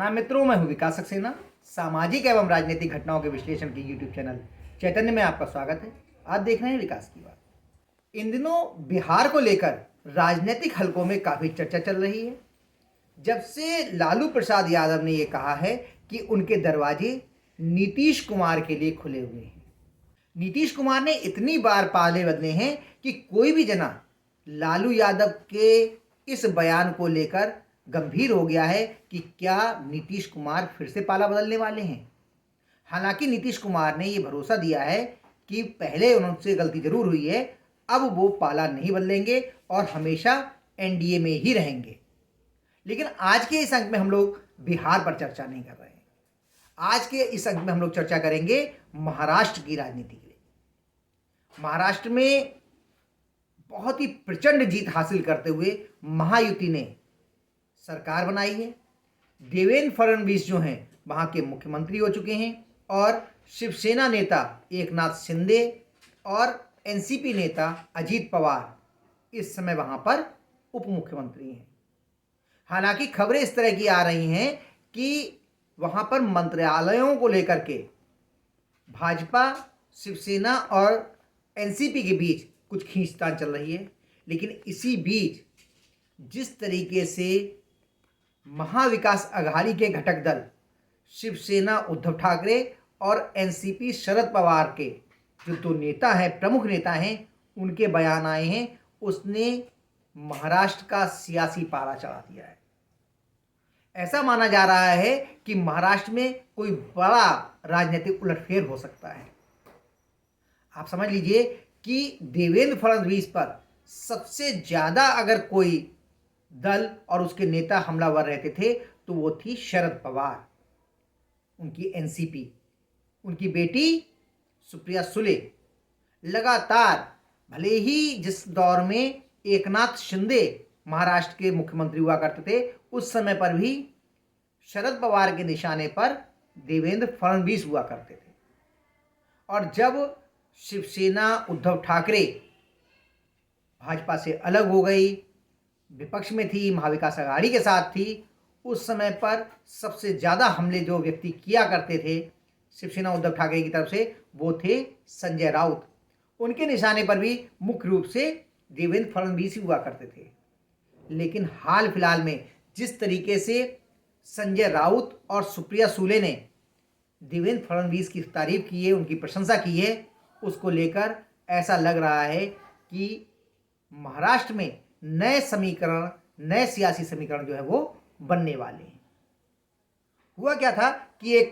प्रणाम मित्रों, मैं हूं विकास सक्सेना। सामाजिक एवं राजनीतिक घटनाओं के विश्लेषण के यूट्यूब चैनल चैतन्य में आपका स्वागत है। आज देख रहे हैं विकास की बात। इन दिनों बिहार को लेकर राजनीतिक हलकों में काफ़ी चर्चा चल रही है। जब से लालू प्रसाद यादव ने ये कहा है कि उनके दरवाजे नीतीश कुमार के लिए खुले हुए हैं। नीतीश कुमार ने इतनी बार पाले बदले हैं कि कोई भी जना लालू यादव के इस बयान को लेकर गंभीर हो गया है कि क्या नीतीश कुमार फिर से पाला बदलने वाले हैं। हालांकि नीतीश कुमार ने ये भरोसा दिया है कि पहले उनसे गलती जरूर हुई है, अब वो पाला नहीं बदलेंगे और हमेशा एनडीए में ही रहेंगे। लेकिन आज के इस अंक में हम लोग बिहार पर चर्चा नहीं कर रहे हैं। आज के इस अंक में हम लोग चर्चा करेंगे महाराष्ट्र की राजनीति के लिए। महाराष्ट्र में बहुत ही प्रचंड जीत हासिल करते हुए महायुति ने सरकार बनाई है। देवेंद्र फडणवीस जो हैं वहाँ के मुख्यमंत्री हो चुके हैं और शिवसेना नेता एकनाथ शिंदे और एनसीपी नेता अजीत पवार इस समय वहाँ पर उप मुख्यमंत्री हैं। हालांकि खबरें इस तरह की आ रही हैं कि वहाँ पर मंत्रालयों को लेकर के भाजपा, शिवसेना और एनसीपी के बीच कुछ खींचतान चल रही है। लेकिन इसी बीच जिस तरीके से महाविकास अघाड़ी के घटक दल शिवसेना उद्धव ठाकरे और एनसीपी शरद पवार के जो दो नेता हैं, प्रमुख नेता हैं, उनके बयान आए हैं, उसने महाराष्ट्र का सियासी पारा चढ़ा दिया है। ऐसा माना जा रहा है कि महाराष्ट्र में कोई बड़ा राजनीतिक उलटफेर हो सकता है। आप समझ लीजिए कि देवेंद्र फडणवीस पर सबसे ज़्यादा अगर कोई दल और उसके नेता हमलावर रहते थे तो वो थी शरद पवार, उनकी एनसीपी, उनकी बेटी सुप्रिया सुले। लगातार भले ही जिस दौर में एकनाथ शिंदे महाराष्ट्र के मुख्यमंत्री हुआ करते थे, उस समय पर भी शरद पवार के निशाने पर देवेंद्र फडणवीस हुआ करते थे। और जब शिवसेना उद्धव ठाकरे भाजपा से अलग हो गई, विपक्ष में थी, महाविकास अघाड़ी के साथ थी, उस समय पर सबसे ज़्यादा हमले जो व्यक्ति किया करते थे शिवसेना उद्धव ठाकरे की तरफ से, वो थे संजय राउत। उनके निशाने पर भी मुख्य रूप से देवेंद्र फडणवीस ही हुआ करते थे। लेकिन हाल फिलहाल में जिस तरीके से संजय राउत और सुप्रिया सुले ने देवेंद्र फडणवीस की तारीफ की है, उनकी प्रशंसा की है, उसको लेकर ऐसा लग रहा है कि महाराष्ट्र में नए समीकरण, नए सियासी समीकरण जो है वो बनने वाले हैं। हुआ क्या था कि एक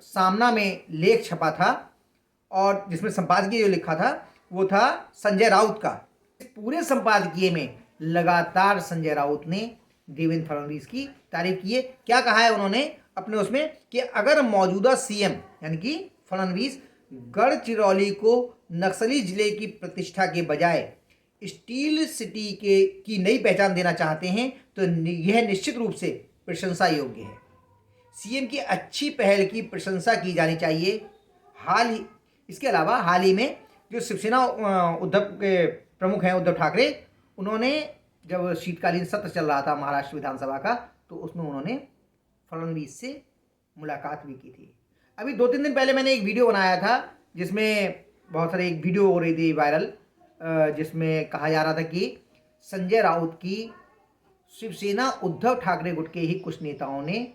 सामना में लेख छपा था और जिसमें संपादकीय जो लिखा था वो था संजय राउत का। इस पूरे संपादकीय में लगातार संजय राउत ने देवेंद्र फडणवीस की तारीफ की है। क्या कहा है उन्होंने अपने उसमें कि अगर मौजूदा सीएम यानी कि फडणवीस गढ़चिरौली को नक्सली जिले की प्रतिष्ठा के बजाय स्टील सिटी की नई पहचान देना चाहते हैं तो यह निश्चित रूप से प्रशंसा योग्य है। सीएम की अच्छी पहल की प्रशंसा की जानी चाहिए। इसके अलावा हाल ही में जो शिवसेना उद्धव के प्रमुख हैं उद्धव ठाकरे, उन्होंने जब शीतकालीन सत्र चल रहा था महाराष्ट्र विधानसभा का, तो उसमें उन्होंने फडणवीस से मुलाकात भी की थी। अभी 2-3 दिन पहले मैंने एक वीडियो बनाया था जिसमें बहुत सारे एक वीडियो हो रही थी वायरल, जिसमें कहा जा रहा था कि संजय राउत की शिवसेना उद्धव ठाकरे गुट के ही कुछ नेताओं ने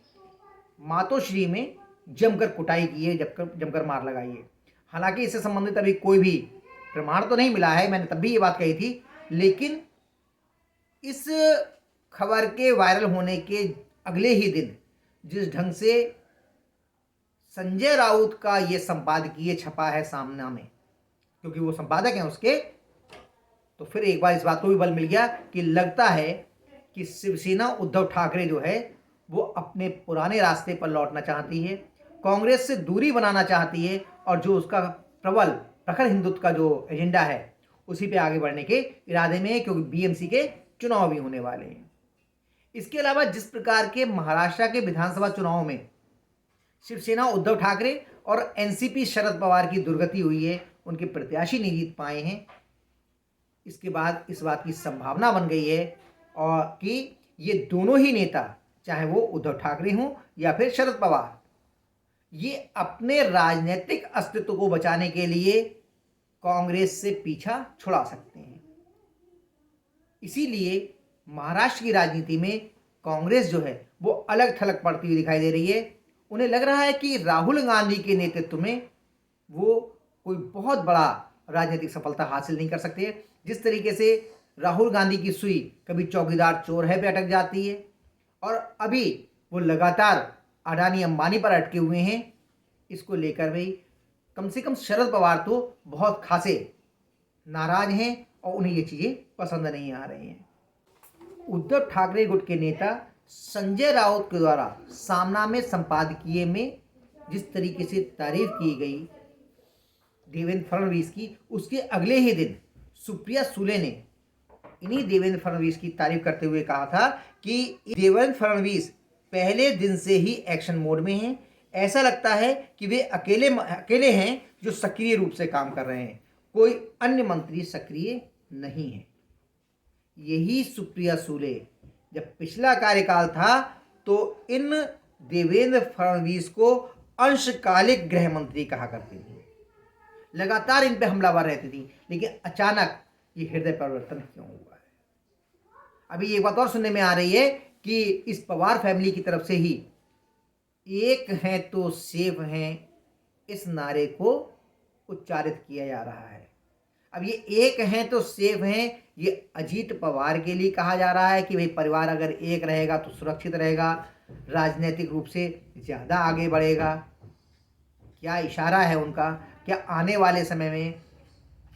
मातोश्री में जमकर कुटाई की है, जमकर मार लगाई है। हालांकि इससे संबंधित अभी कोई भी प्रमाण तो नहीं मिला है, मैंने तब भी ये बात कही थी। लेकिन इस खबर के वायरल होने के अगले ही दिन जिस ढंग से संजय राउत का ये संपादकीय छपा है सामना में, क्योंकि वो संपादक हैं उसके, तो फिर एक बार इस बात को भी बल मिल गया कि लगता है कि शिवसेना उद्धव ठाकरे जो है वो अपने पुराने रास्ते पर लौटना चाहती है, कांग्रेस से दूरी बनाना चाहती है और जो उसका प्रबल प्रखर हिंदुत्व का जो एजेंडा है उसी पे आगे बढ़ने के इरादे में है, क्योंकि बीएमसी के चुनाव भी होने वाले हैं। इसके अलावा जिस प्रकार के महाराष्ट्र के विधानसभा चुनाव में शिवसेना उद्धव ठाकरे और एनसीपी शरद पवार की दुर्गति हुई है, उनके प्रत्याशी नहीं जीत पाए हैं, इसके बाद इस बात की संभावना बन गई है और कि ये दोनों ही नेता चाहे वो उद्धव ठाकरे हों या फिर शरद पवार, ये अपने राजनीतिक अस्तित्व को बचाने के लिए कांग्रेस से पीछा छुड़ा सकते हैं। इसीलिए महाराष्ट्र की राजनीति में कांग्रेस जो है वो अलग थलग पड़ती हुई दिखाई दे रही है। उन्हें लग रहा है कि राहुल गांधी के नेतृत्व में वो कोई बहुत बड़ा राजनीतिक सफलता हासिल नहीं कर सकते। जिस तरीके से राहुल गांधी की सुई कभी चौकीदार चोर है पे अटक जाती है और अभी वो लगातार अडानी अंबानी पर अटके हुए हैं, इसको लेकर भी कम से कम शरद पवार तो बहुत खासे नाराज हैं और उन्हें ये चीज़ें पसंद नहीं आ रही हैं। उद्धव ठाकरे गुट के नेता संजय राउत के द्वारा सामना में संपादकीय में जिस तरीके से तारीफ की गई देवेंद्र फडणवीस की, उसके अगले ही दिन सुप्रिया सुले ने इन्हीं देवेंद्र फडणवीस की तारीफ करते हुए कहा था कि देवेंद्र फडणवीस पहले दिन से ही एक्शन मोड में हैं। ऐसा लगता है कि वे अकेले हैं जो सक्रिय रूप से काम कर रहे हैं, कोई अन्य मंत्री सक्रिय नहीं है। यही सुप्रिया सुले जब पिछला कार्यकाल था तो इन देवेंद्र फडणवीस को अंशकालिक गृह मंत्री कहा करती थी, लगातार इन पे हमलावर रहती थी। लेकिन अचानक ये हृदय परिवर्तन क्यों हुआ है? अभी ये बात और सुनने में आ रही है कि इस पवार फैमिली की तरफ से ही एक हैं तो सेफ हैं इस नारे को उच्चारित किया जा रहा है। अब ये एक हैं तो सेफ हैं, ये अजीत पवार के लिए कहा जा रहा है कि भाई परिवार अगर एक रहेगा तो सुरक्षित रहेगा, राजनीतिक रूप से ज़्यादा आगे बढ़ेगा। क्या इशारा है उनका? क्या आने वाले समय में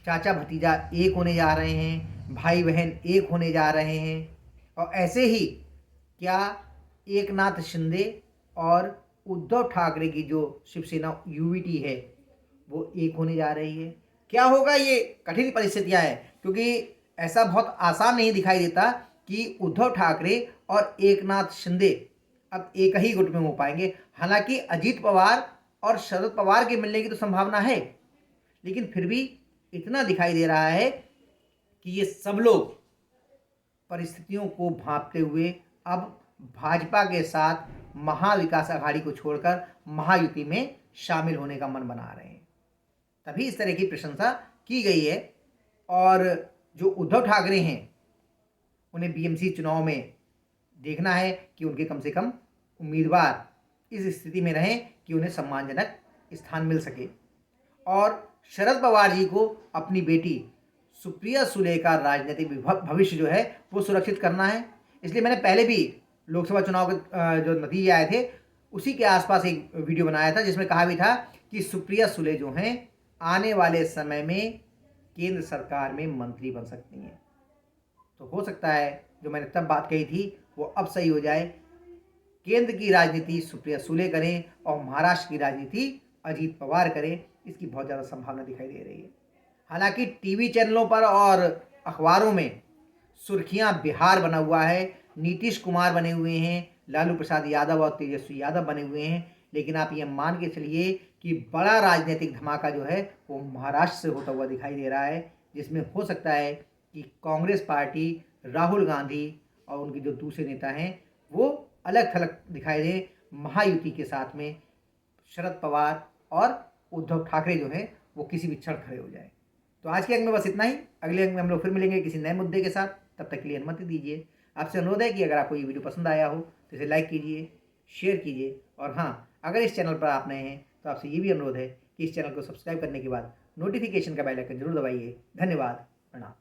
चाचा भतीजा एक होने जा रहे हैं, भाई बहन एक होने जा रहे हैं? और ऐसे ही क्या एकनाथ शिंदे और उद्धव ठाकरे की जो शिवसेना यूवीटी है वो एक होने जा रही है? क्या होगा? ये कठिन परिस्थितियां हैं, क्योंकि ऐसा बहुत आसान नहीं दिखाई देता कि उद्धव ठाकरे और एकनाथ शिंदे अब एक ही गुट में हो पाएंगे। हालांकि अजीत पवार और शरद पवार के मिलने की तो संभावना है, लेकिन फिर भी इतना दिखाई दे रहा है कि ये सब लोग परिस्थितियों को भांपते हुए अब भाजपा के साथ महाविकास अघाड़ी को छोड़कर महायुति में शामिल होने का मन बना रहे हैं। तभी इस तरह की प्रशंसा की गई है। और जो उद्धव ठाकरे हैं उन्हें बीएमसी चुनाव में देखना है कि उनके कम से कम उम्मीदवार इस स्थिति में रहें कि उन्हें सम्मानजनक स्थान मिल सके। और शरद पवार जी को अपनी बेटी सुप्रिया सुले का राजनीतिक भविष्य जो है वो सुरक्षित करना है। इसलिए मैंने पहले भी लोकसभा चुनाव के जो नतीजे आए थे उसी के आसपास एक वीडियो बनाया था, जिसमें कहा भी था कि सुप्रिया सुले जो हैं आने वाले समय में केंद्र सरकार में मंत्री बन सकती हैं। तो हो सकता है जो मैंने तब बात कही थी वो अब सही हो जाए। केंद्र की राजनीति सुप्रिया सुले करें और महाराष्ट्र की राजनीति अजीत पवार करें, इसकी बहुत ज़्यादा संभावना दिखाई दे रही है। हालांकि टीवी चैनलों पर और अखबारों में सुर्खियां बिहार बना हुआ है, नीतीश कुमार बने हुए हैं, लालू प्रसाद यादव और तेजस्वी यादव बने हुए हैं। लेकिन आप ये मान के चलिए कि बड़ा राजनीतिक धमाका जो है वो महाराष्ट्र से होता हुआ दिखाई दे रहा है, जिसमें हो सकता है कि कांग्रेस पार्टी, राहुल गांधी और उनके जो दूसरे नेता हैं वो अलग थलग दिखाई दे। महायुति के साथ में शरद पवार और उद्धव ठाकरे जो है वो किसी भी क्षण खड़े हो जाए। तो आज के अंक में बस इतना ही। अगले अंक में हम लोग फिर मिलेंगे किसी नए मुद्दे के साथ। तब तक के लिए अनुमति दीजिए। आपसे अनुरोध है कि अगर आपको ये वीडियो पसंद आया हो तो इसे लाइक कीजिए, शेयर कीजिए। और हाँ, अगर इस चैनल पर आप नए हैं तो आपसे ये भी अनुरोध है कि इस चैनल को सब्सक्राइब करने के बाद नोटिफिकेशन का बेल आइकन जरूर दबाइए। धन्यवाद। प्रणाम।